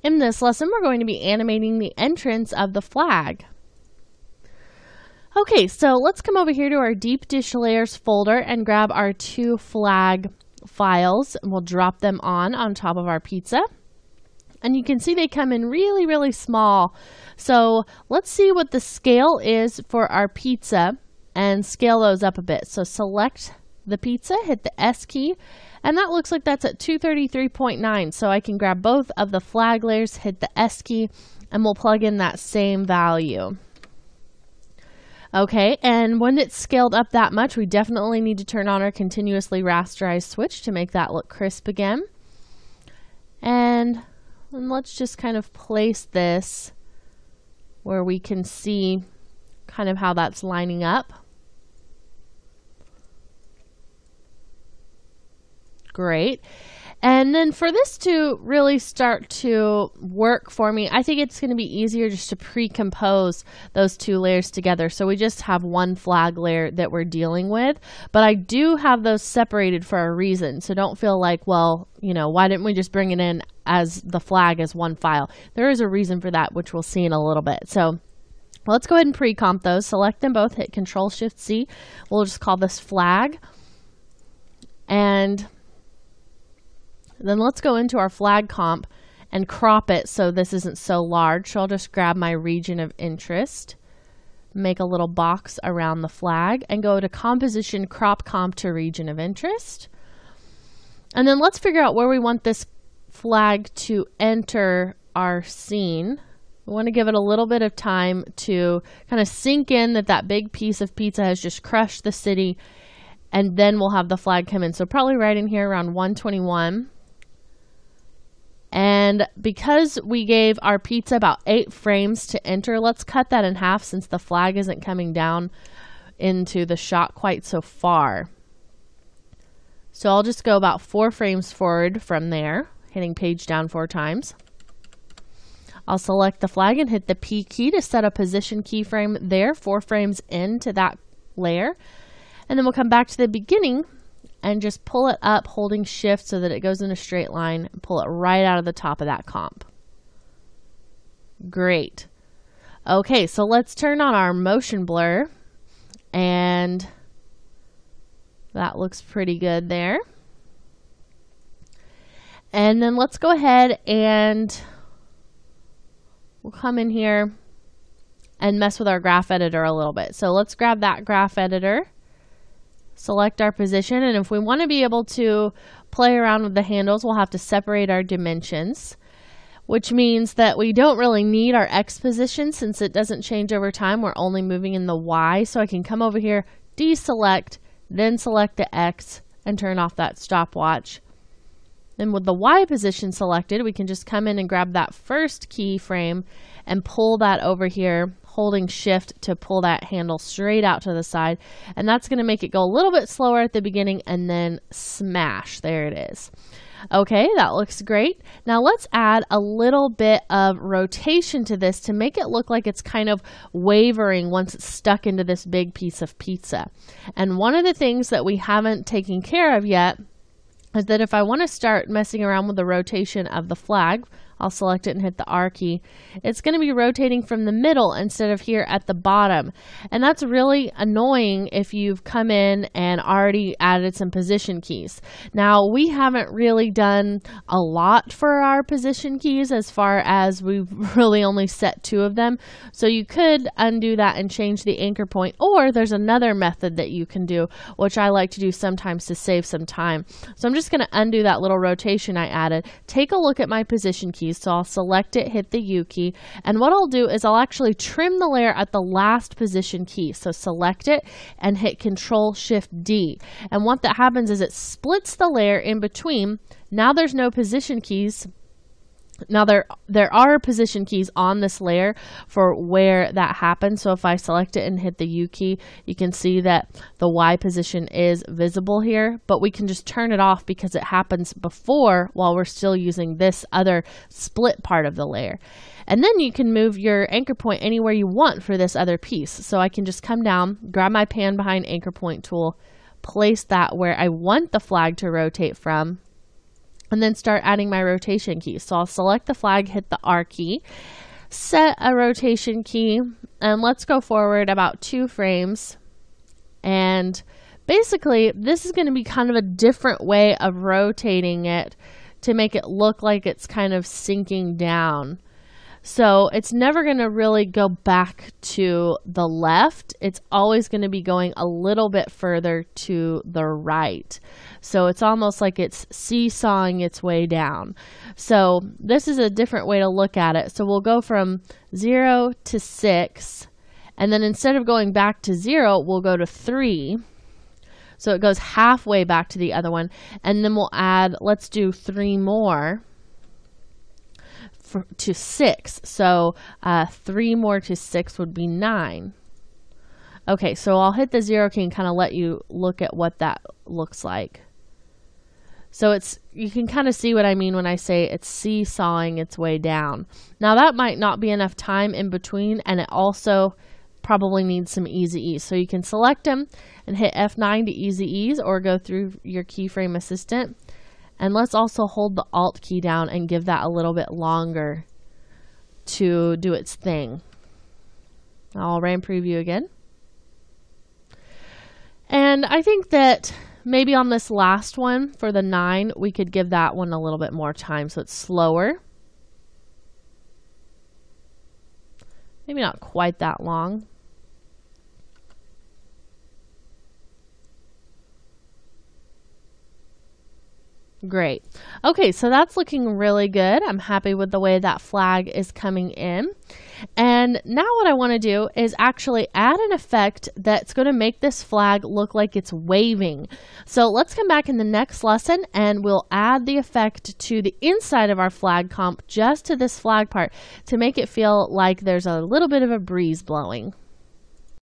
In this lesson, we're going to be animating the entrance of the flag. Okay, so let's come over here to our Deep Dish Layers folder and grab our two flag files, and we'll drop them on top of our pizza. And you can see they come in really, really small. So let's see what the scale is for our pizza and scale those up a bit. So select the pizza, hit the S key, and that looks like that's at 233.9. So I can grab both of the flag layers, hit the S key, and we'll plug in that same value. Okay, and when it's scaled up that much, we definitely need to turn on our continuously rasterize switch to make that look crisp again. And let's just kind of place this where we can see kind of how that's lining up. Great. And then for this to really start to work for me, I think it's going to be easier just to pre-compose those two layers together. So we just have one flag layer that we're dealing with, but I do have those separated for a reason. So don't feel like, well, you know, why didn't we just bring it in as the flag as one file? There is a reason for that, which we'll see in a little bit. So let's go ahead and pre-comp those. Select them both, hit Control-Shift-C. We'll just call this flag. And then let's go into our flag comp and crop it so this isn't so large. So I'll just grab my region of interest, make a little box around the flag, and go to Composition, Crop Comp to Region of Interest. And then let's figure out where we want this flag to enter our scene. We want to give it a little bit of time to kind of sink in that that big piece of pizza has just crushed the city, and then we'll have the flag come in. So probably right in here around 121. And because we gave our pizza about 8 frames to enter, let's cut that in half since the flag isn't coming down into the shot quite so far. So I'll just go about 4 frames forward from there, hitting page down 4 times. I'll select the flag and hit the P key to set a position keyframe there, 4 frames into that layer. And then we'll come back to the beginning and just pull it up holding shift so that it goes in a straight line and pull it right out of the top of that comp. Great. Okay, so let's turn on our motion blur, and that looks pretty good there. And then let's go ahead and we'll come in here and mess with our graph editor a little bit. So let's grab that graph editor. Select our position, and if we want to be able to play around with the handles, we'll have to separate our dimensions, which means that we don't really need our X position since it doesn't change over time. We're only moving in the Y, so I can come over here, deselect, then select the X and turn off that stopwatch. Then with the Y position selected, we can just come in and grab that first keyframe and pull that over here, holding shift to pull that handle straight out to the side. And that's going to make it go a little bit slower at the beginning and then smash. There it is. Okay, that looks great. Now let's add a little bit of rotation to this to make it look like it's kind of wavering once it's stuck into this big piece of pizza. And one of the things that we haven't taken care of yet is that if I want to start messing around with the rotation of the flag, I'll select it and hit the R key. It's going to be rotating from the middle instead of here at the bottom. And that's really annoying if you've come in and already added some position keys. Now, we haven't really done a lot for our position keys as far as we've really only set 2 of them. So you could undo that and change the anchor point, or there's another method that you can do, which I like to do sometimes to save some time. So I'm just going to undo that little rotation I added. Take a look at my position keys. So I'll select it, hit the U key, and what I'll do is I'll actually trim the layer at the last position key. So select it and hit Control-Shift-D. And what that happens is it splits the layer in between. Now there's no position keys. Now there are position keys on this layer for where that happens. So if I select it and hit the U key, you can see that the Y position is visible here, but we can just turn it off because it happens before while we're still using this other split part of the layer. And then you can move your anchor point anywhere you want for this other piece. So I can just come down, grab my pan behind anchor point tool, place that where I want the flag to rotate from, and then start adding my rotation key. So I'll select the flag, hit the R key, set a rotation key, and let's go forward about 2 frames. And basically, this is going to be kind of a different way of rotating it to make it look like it's kind of sinking down. So it's never going to really go back to the left. It's always going to be going a little bit further to the right. So it's almost like it's seesawing its way down. So this is a different way to look at it. So we'll go from 0 to 6, and then instead of going back to 0, we'll go to 3. So it goes halfway back to the other one, and then we'll add, let's do 3 more to 6. So 3 more to 6 would be 9. Okay, so I'll hit the 0 key and kind of let you look at what that looks like. So you can kind of see what I mean when I say it's seesawing its way down. Now that might not be enough time in between, and it also probably needs some easy ease. So you can select them and hit F9 to easy ease, or go through your keyframe assistant. And let's also hold the Alt key down and give that a little bit longer to do its thing. I'll run preview again. And I think that maybe on this last one for the 9, we could give that one a little bit more time so it's slower. Maybe not quite that long. Great. Okay, so that's looking really good. I'm happy with the way that flag is coming in. And now what I want to do is actually add an effect that's going to make this flag look like it's waving. So let's come back in the next lesson and we'll add the effect to the inside of our flag comp, just to this flag part, to make it feel like there's a little bit of a breeze blowing.